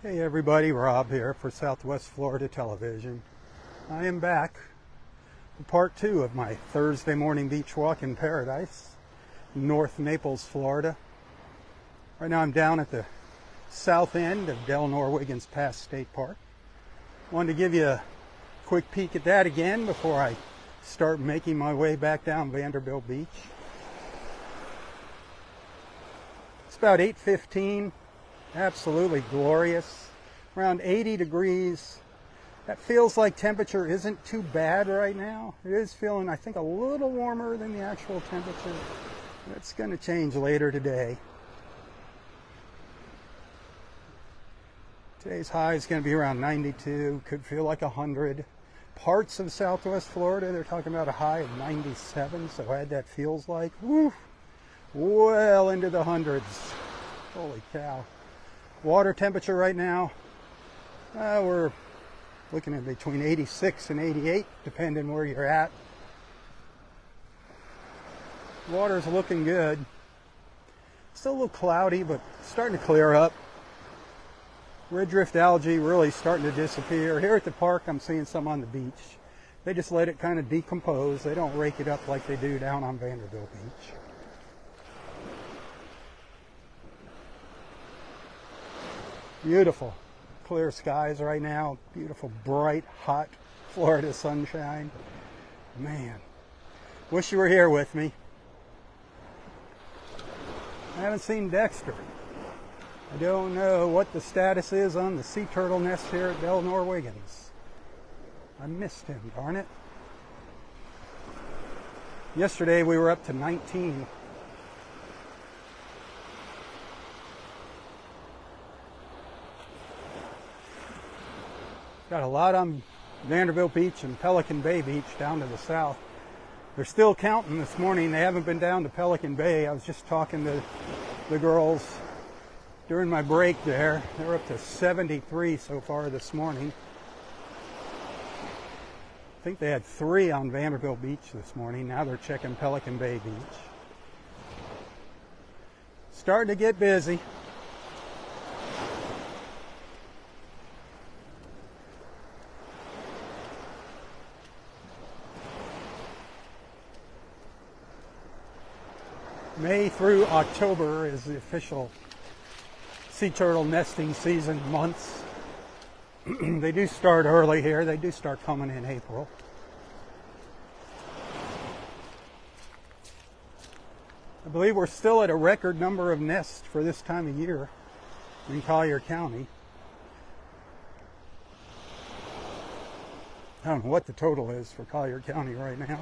Hey everybody, Rob here for Southwest Florida Television. I am back for part 2 of my Thursday morning beach walk in paradise, North Naples, Florida. Right now I'm down at the south end of Del Norwiggins Pass State Park. Wanted to give you a quick peek at that again before I start making my way back down Vanderbilt Beach. It's about 8:15. Absolutely glorious. Around 80 degrees. That feels like temperature isn't too bad right now. It is feeling, I think, a little warmer than the actual temperature. That's going to change later today. Today's high is going to be around 92. Could feel like 100. Parts of Southwest Florida, they're talking about a high of 97. So add that feels like, woo, well into the hundreds. Holy cow. Water temperature right now, we're looking at between 86 and 88, depending where you're at. Water's looking good. Still a little cloudy, but starting to clear up. Red drift algae really starting to disappear. Here at the park, I'm seeing some on the beach. They just let it kind of decompose. They don't rake it up like they do down on Vanderbilt Beach. Beautiful clear skies right now. Beautiful, bright, hot Florida sunshine. Man, wish you were here with me. I haven't seen Dexter. I don't know what the status is on the sea turtle nest here at Del Norwiggins. I missed him, darn it. Yesterday we were up to 19. Got a lot on Vanderbilt Beach and Pelican Bay Beach down to the south. They're still counting this morning. They haven't been down to Pelican Bay. I was just talking to the girls during my break there. They're up to 73 so far this morning. I think they had 3 on Vanderbilt Beach this morning. Now they're checking Pelican Bay Beach. Starting to get busy. May through October is the official sea turtle nesting season months. They do start early here. They do start coming in April. I believe we're still at a record number of nests for this time of year in Collier County. I don't know what the total is for Collier County right now.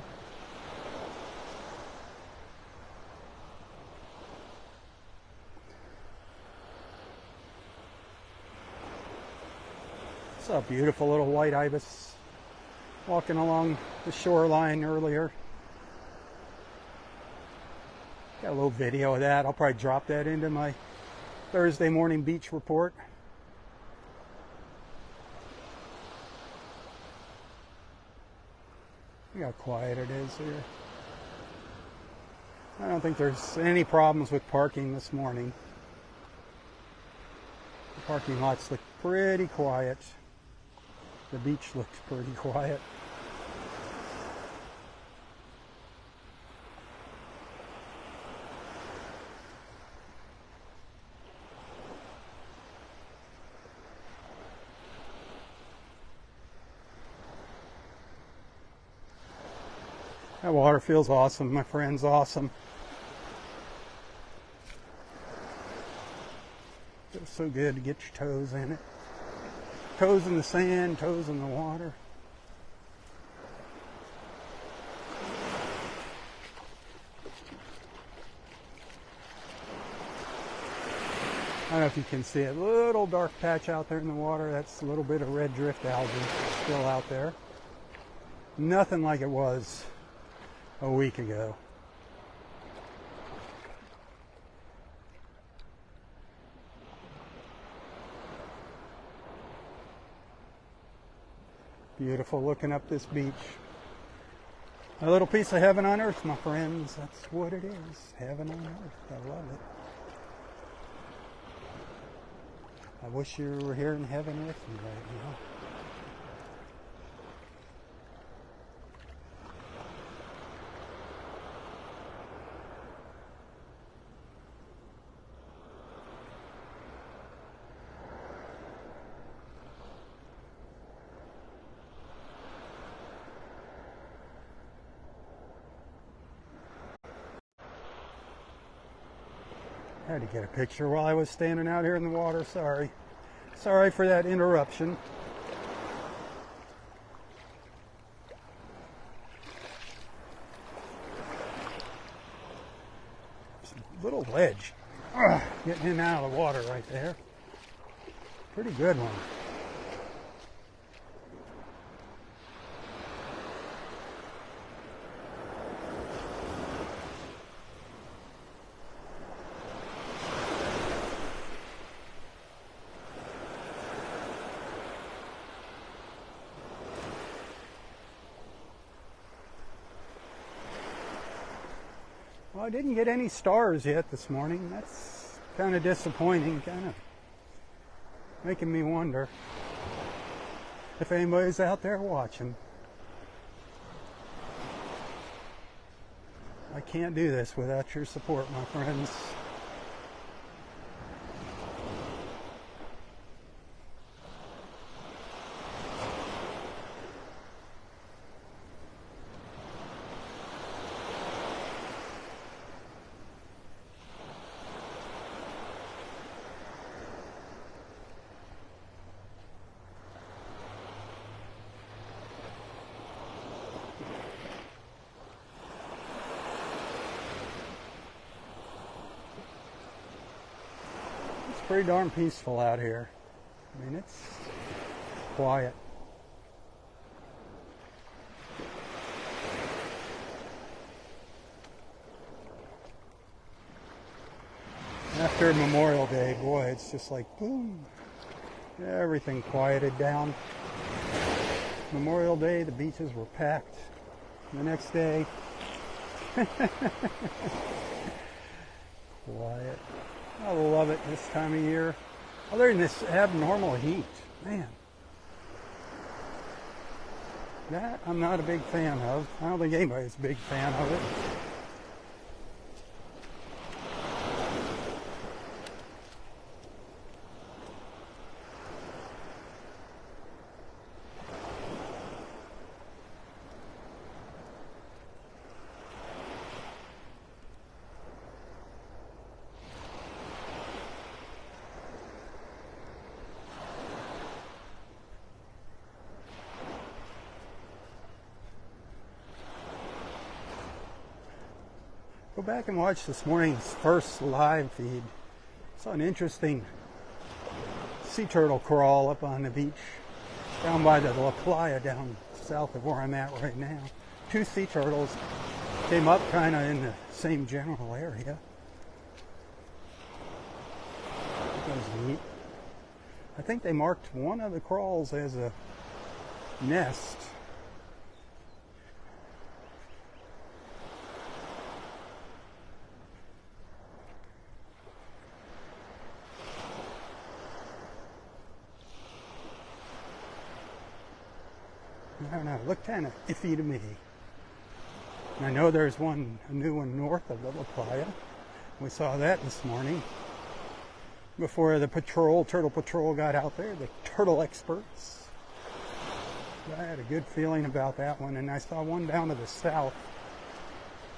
Saw a beautiful little white ibis walking along the shoreline earlier. Got a little video of that. I'll probably drop that into my Thursday morning beach report. Look how quiet it is here. I don't think there's any problems with parking this morning. The parking lots look pretty quiet. The beach looks pretty quiet. That water feels awesome, my friends, awesome. Feels so good to get your toes in it. Toes in the sand, toes in the water. I don't know if you can see it. Little dark patch out there in the water. That's a little bit of red drift algae still out there. Nothing like it was a week ago. Beautiful looking up this beach. A little piece of heaven on earth, my friends. That's what it is. Heaven on earth. I love it. I wish you were here in heaven with me right now. I had to get a picture while I was standing out here in the water. Sorry. Sorry for that interruption. There's a little ledge. Getting in and out of the water right there. Pretty good one. Well, I didn't get any stars yet this morning. That's kind of disappointing, kind of making me wonder if anybody's out there watching. I can't do this without your support, my friends. Pretty darn peaceful out here. I mean, it's quiet. After Memorial Day, boy, it's just like boom. Everything quieted down. Memorial Day, the beaches were packed. The next day, quiet. I love it this time of year. Other than this abnormal heat, man. That I'm not a big fan of. I don't think anybody's a big fan of it. Go back and watch this morning's first live feed. Saw an interesting sea turtle crawl up on the beach down by the La Playa down south of where I'm at right now. 2 sea turtles came up kind of in the same general area. That was neat. I think they marked one of the crawls as a nest. I don't know, it looked kind of iffy to me. And I know there's a new one north of the La Playa. We saw that this morning. Before the turtle patrol got out there, the turtle experts. I had a good feeling about that one, and I saw one down to the south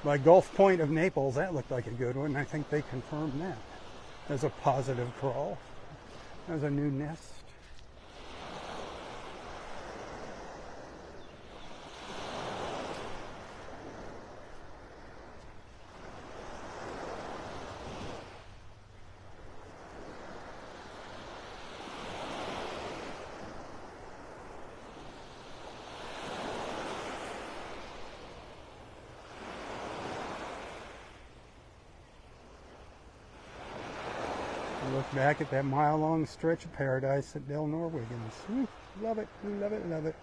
by Gulf Point of Naples. That looked like a good one. I think they confirmed that as a positive crawl. That was a new nest. Look back at that mile-long stretch of paradise at Del Norwigans. Love it, love it, love it.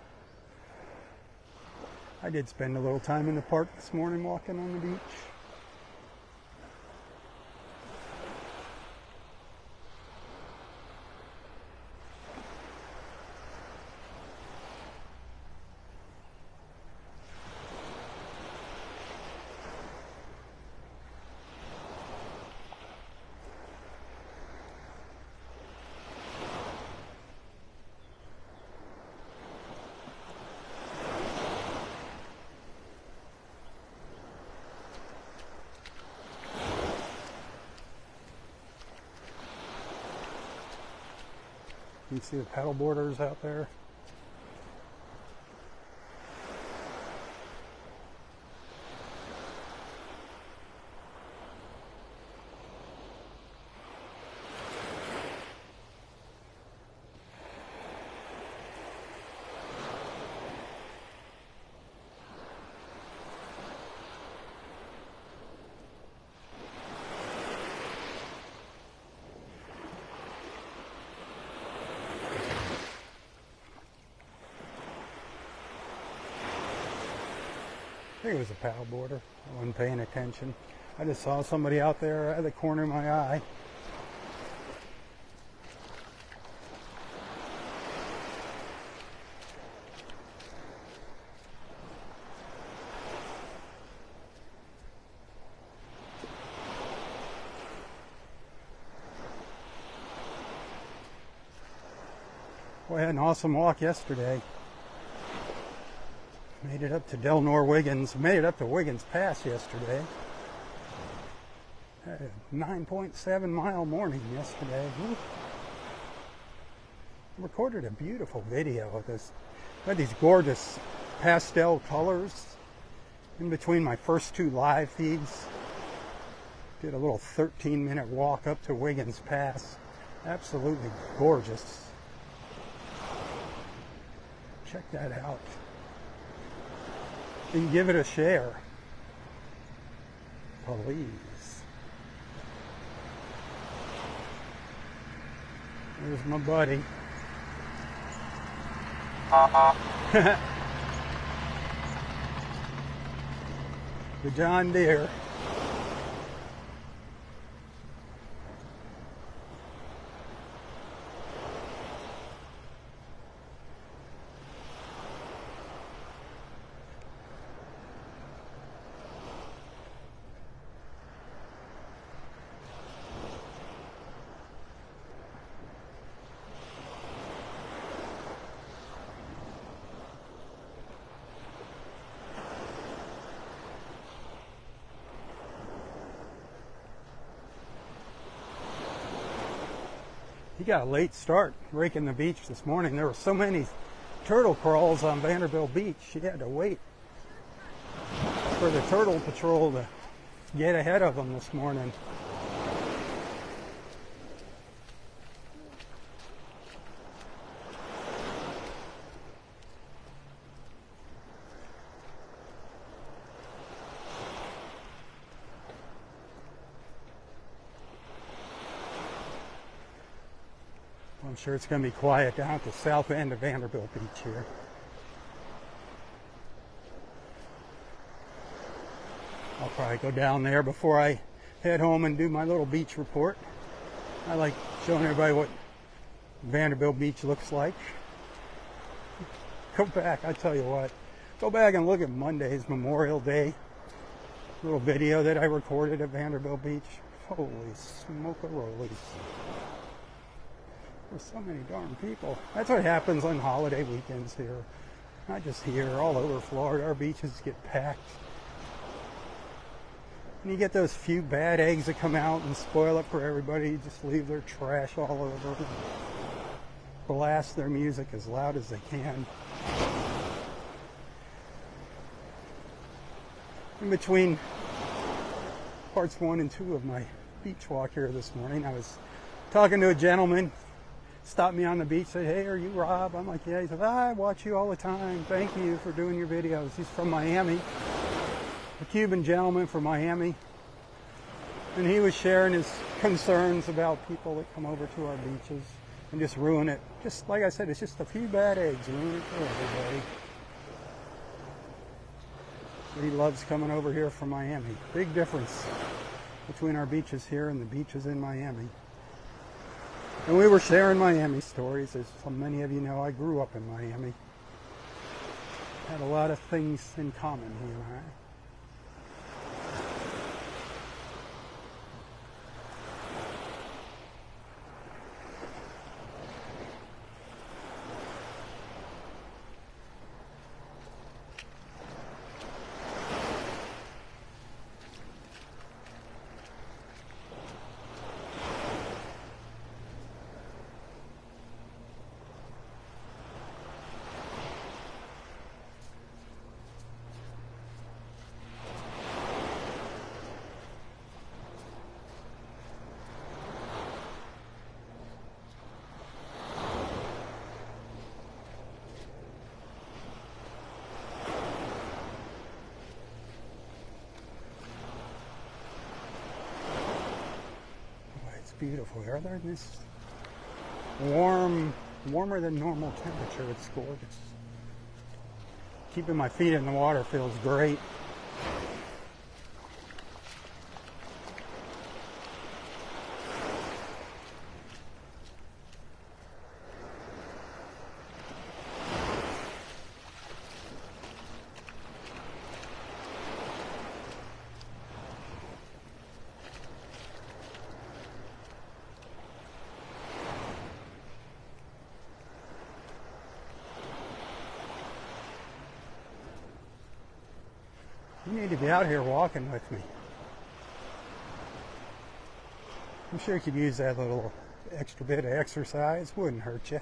I did spend a little time in the park this morning walking on the beach. You can see the paddle boarders out there. I think it was a paddle boarder. I wasn't paying attention. I just saw somebody out there at the corner of my eye. Well, I had an awesome walk yesterday. Made it up to Del Nor Wiggins. Made it up to Wiggins Pass yesterday. Had a 9.7 mile morning yesterday. Woo. Recorded a beautiful video of this. I had these gorgeous pastel colors in between my first two live feeds. Did a little 13-minute walk up to Wiggins Pass. Absolutely gorgeous. Check that out. And give it a share, please. There's my buddy. The John Deere. He got a late start raking the beach this morning. There were so many turtle crawls on Vanderbilt Beach, he had to wait for the turtle patrol to get ahead of them this morning. I'm sure it's going to be quiet down at the south end of Vanderbilt Beach here. I'll probably go down there before I head home and do my little beach report. I like showing everybody what Vanderbilt Beach looks like. Go back, I tell you what, go back and look at Monday's Memorial Day little video that I recorded at Vanderbilt Beach. Holy smoke-a-rollies. There's so many darn people. That's what happens on holiday weekends here. Not just here, all over Florida. Our beaches get packed. And you get those few bad eggs that come out and spoil it for everybody. Just leave their trash all over. Blast their music as loud as they can. In between parts 1 and 2 of my beach walk here this morning, I was talking to a gentleman. Stopped me on the beach, said, "Hey, are you Rob?" I'm like, "Yeah." He said, "I watch you all the time. Thank you for doing your videos." He's from Miami, a Cuban gentleman from Miami. And he was sharing his concerns about people that come over to our beaches and just ruin it. Just like I said, it's just a few bad eggs, ruin it for everybody. But he loves coming over here from Miami. Big difference between our beaches here and the beaches in Miami. And we were sharing Miami stories. As so many of you know, I grew up in Miami. Had a lot of things in common, he and I. beautiful here. They're in this warmer than normal temperature. It's gorgeous. Keeping my feet in the water feels great. You need to be out here walking with me. I'm sure you could use that little extra bit of exercise. Wouldn't hurt you.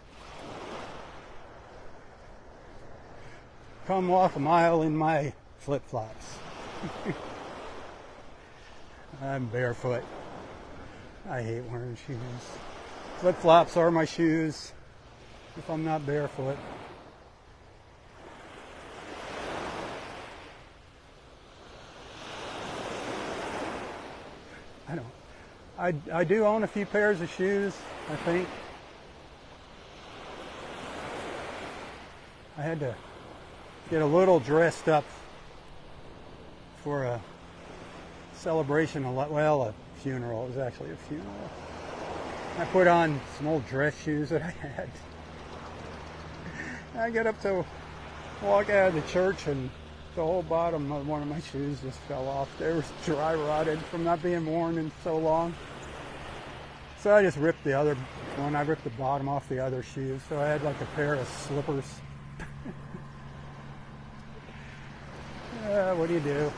Come walk a mile in my flip-flops. I'm barefoot. I hate wearing shoes. Flip-flops are my shoes if I'm not barefoot. I do own a few pairs of shoes, I think. I had to get a little dressed up for a celebration, a funeral. It was actually a funeral. I put on some old dress shoes that I had. I get up to walk out of the church and the whole bottom of one of my shoes just fell off. They were dry rotted from not being worn in so long. So I just ripped the other one. I ripped the bottom off the other shoe. So I had like a pair of slippers. What do you do?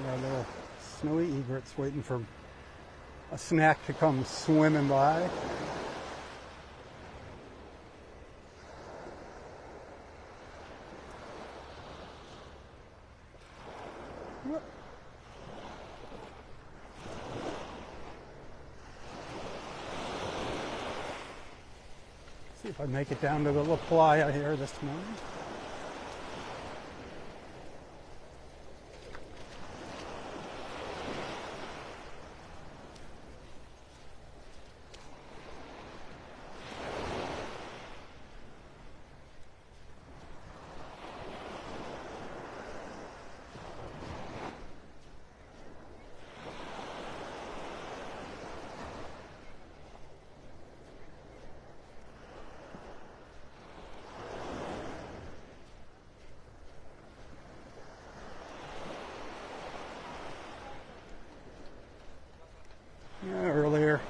Got little snowy egrets waiting for a snack to come swimming by. What? See if I make it down to the La Playa here this morning. Earlier,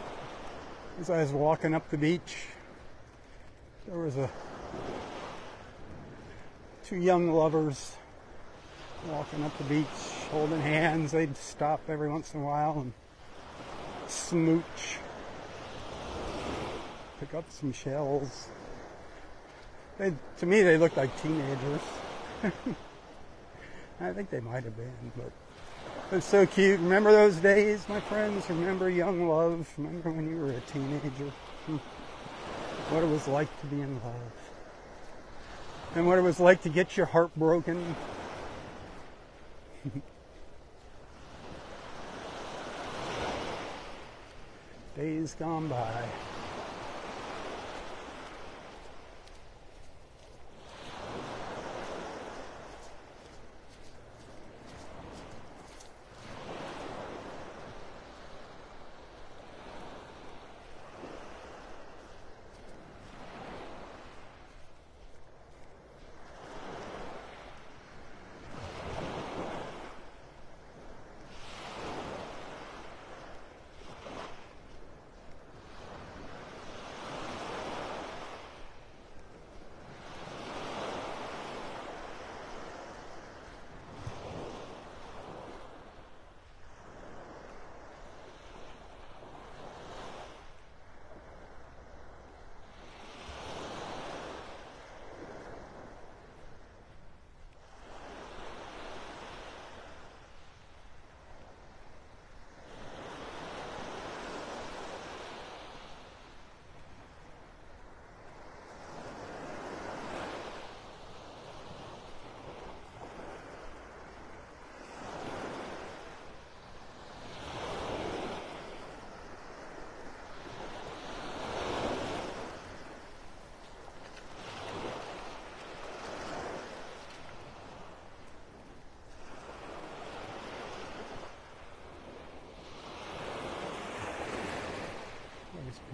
as I was walking up the beach, there was two young lovers walking up the beach, holding hands. They'd stop every once in a while and smooch, pick up some shells. To me, they looked like teenagers. I think they might have been, but it was so cute. Remember those days, my friends? Remember young love? Remember when you were a teenager? What it was like to be in love. And what it was like to get your heart broken. Days gone by.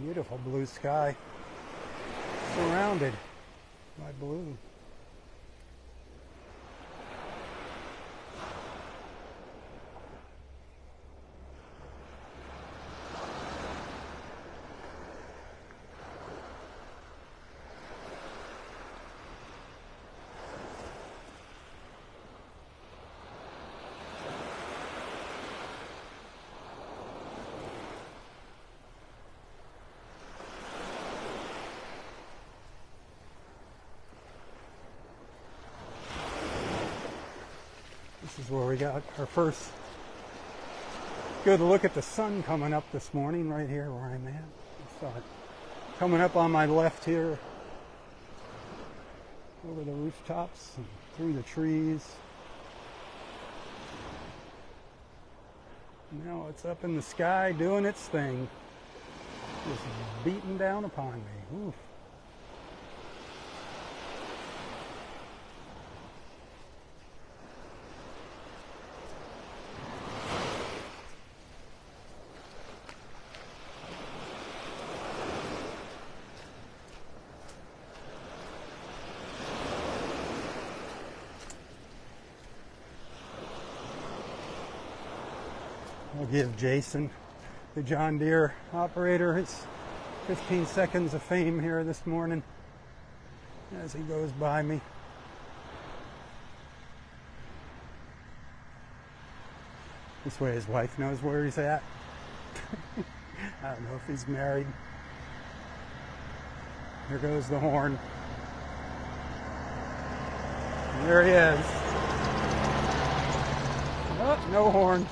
Beautiful blue sky, surrounded by blue. This is where we got our first good look at the sun coming up this morning, right here where I'm at. I saw it coming up on my left here, over the rooftops and through the trees. Now it's up in the sky doing its thing, just beating down upon me. Oof. I'll give Jason, the John Deere operator, his 15 seconds of fame here this morning as he goes by me. This way his wife knows where he's at. I don't know if he's married. Here goes the horn. And there he is. Oh, no horn.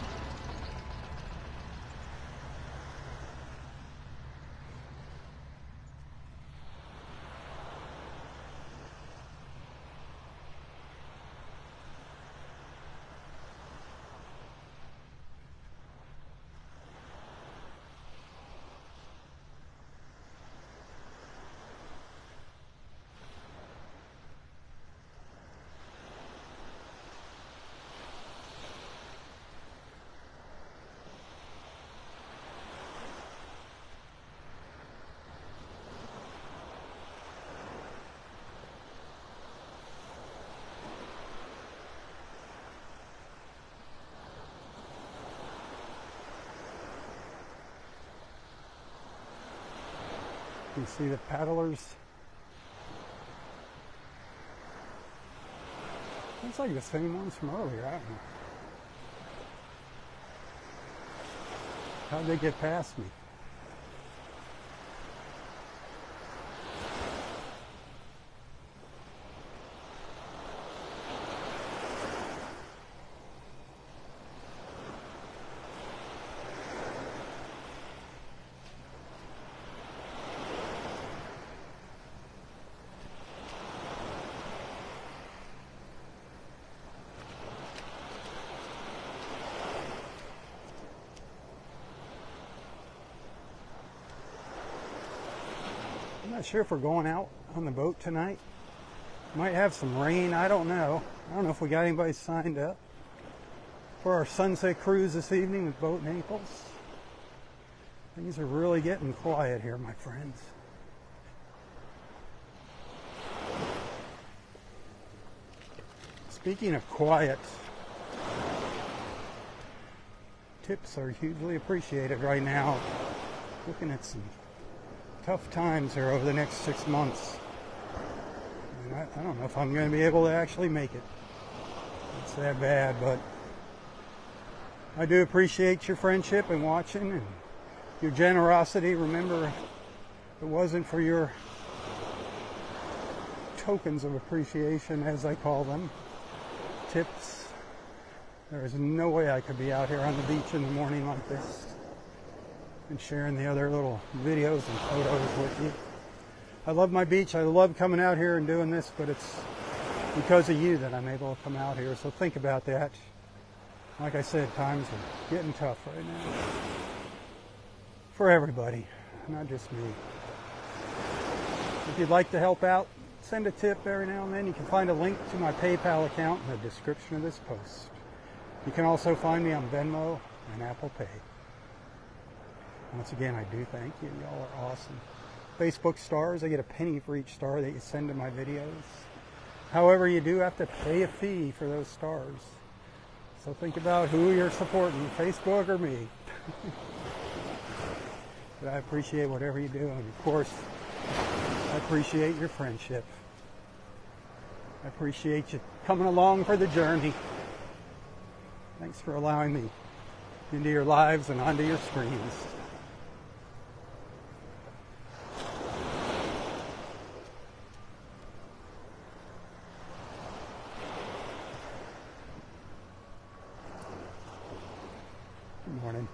You can see the paddlers. Looks like the same ones from earlier. I don't know. How'd they get past me? I'm not sure if we're going out on the boat tonight. Might have some rain, I don't know. I don't know if we got anybody signed up for our sunset cruise this evening with Boat Naples. Things are really getting quiet here, my friends. Speaking of quiet, tips are hugely appreciated right now. Looking at some tough times here over the next 6 months. And I don't know if I'm going to be able to actually make it. It's that bad, but I do appreciate your friendship and watching and your generosity. Remember, if it wasn't for your tokens of appreciation, as I call them, tips, there is no way I could be out here on the beach in the morning like this and sharing the other little videos and photos with you. I love my beach. I love coming out here and doing this, but it's because of you that I'm able to come out here. So think about that. Like I said, times are getting tough right now. For everybody, not just me. If you'd like to help out, send a tip every now and then. You can find a link to my PayPal account in the description of this post. You can also find me on Venmo and Apple Pay. Once again, I do thank you. Y'all are awesome. Facebook stars, I get a penny for each star that you send to my videos. However, you do have to pay a fee for those stars. So think about who you're supporting, Facebook or me. But I appreciate whatever you do, and of course, I appreciate your friendship. I appreciate you coming along for the journey. Thanks for allowing me into your lives and onto your screens. Good morning.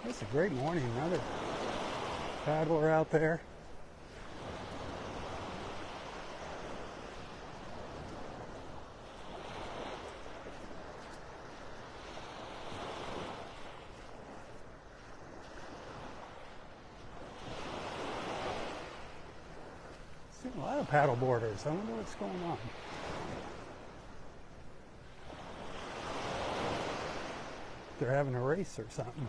It's a great morning. Another paddler out there. Seen a lot of paddle boarders. I wonder what's going on. They're having a race or something.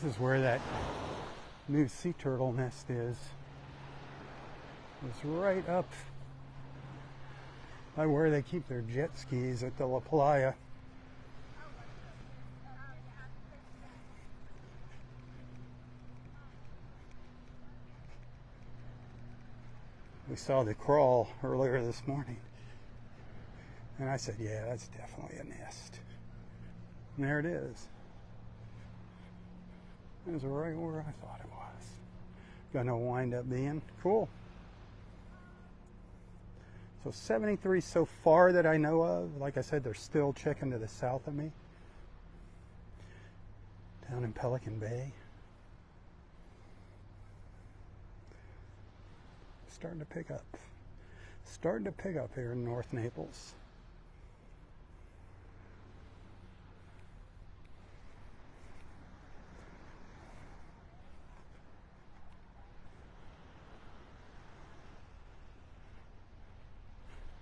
This is where that new sea turtle nest is. It's right up by where they keep their jet skis at the La Playa. We saw the crawl earlier this morning, and I said, yeah, that's definitely a nest. And there it is. It was right where I thought it was. Gonna wind up being cool. So 73 so far that I know of. Like I said, they're still checking to the south of me, down in Pelican Bay. Starting to pick up. Starting to pick up here in North Naples.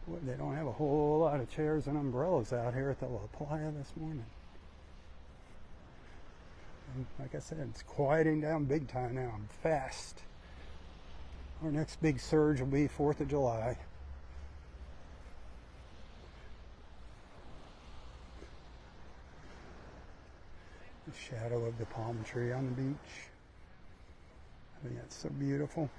Boy, they don't have a whole lot of chairs and umbrellas out here at the La Playa this morning. And like I said, it's quieting down big time now. I'm fast. Our next big surge will be 4th of July. The shadow of the palm tree on the beach. I think that's so beautiful.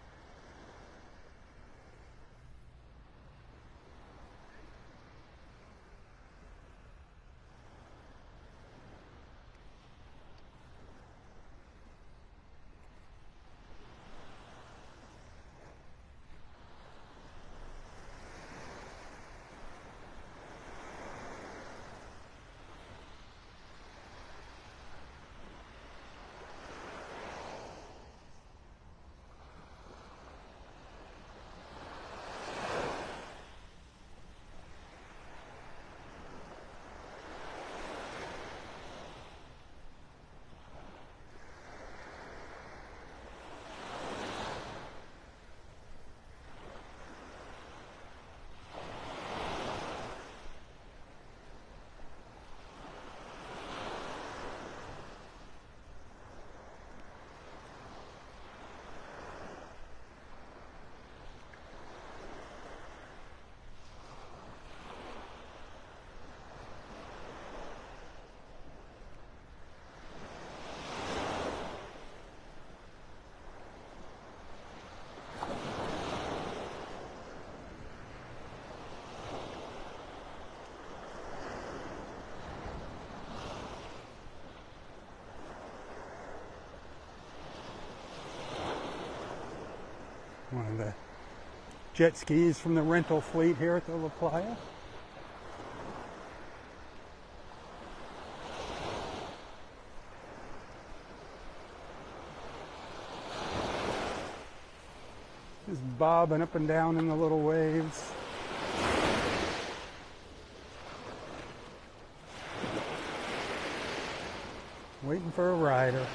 jet skis from the rental fleet here at the La Playa. Just bobbing up and down in the little waves. Waiting for a rider.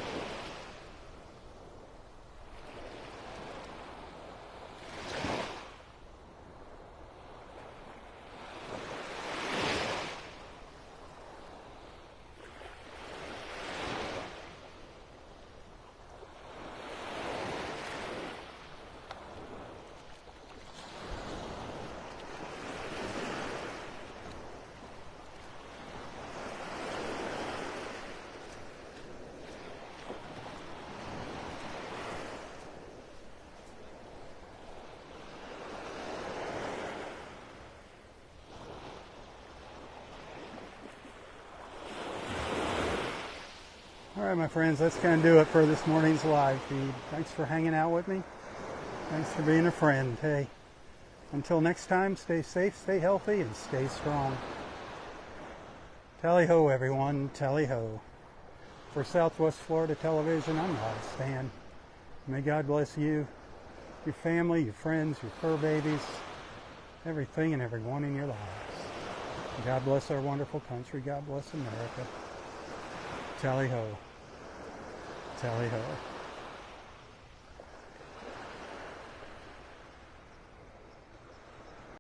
All right, my friends, that's going to do it for this morning's live feed. Thanks for hanging out with me. Thanks for being a friend. Hey, until next time, stay safe, stay healthy, and stay strong. Tally-ho, everyone. Tally-ho. For Southwest Florida Television, I'm Robb Stan. May God bless you, your family, your friends, your fur babies, everything and everyone in your lives. God bless our wonderful country. God bless America. Tally-ho. Tally-ho.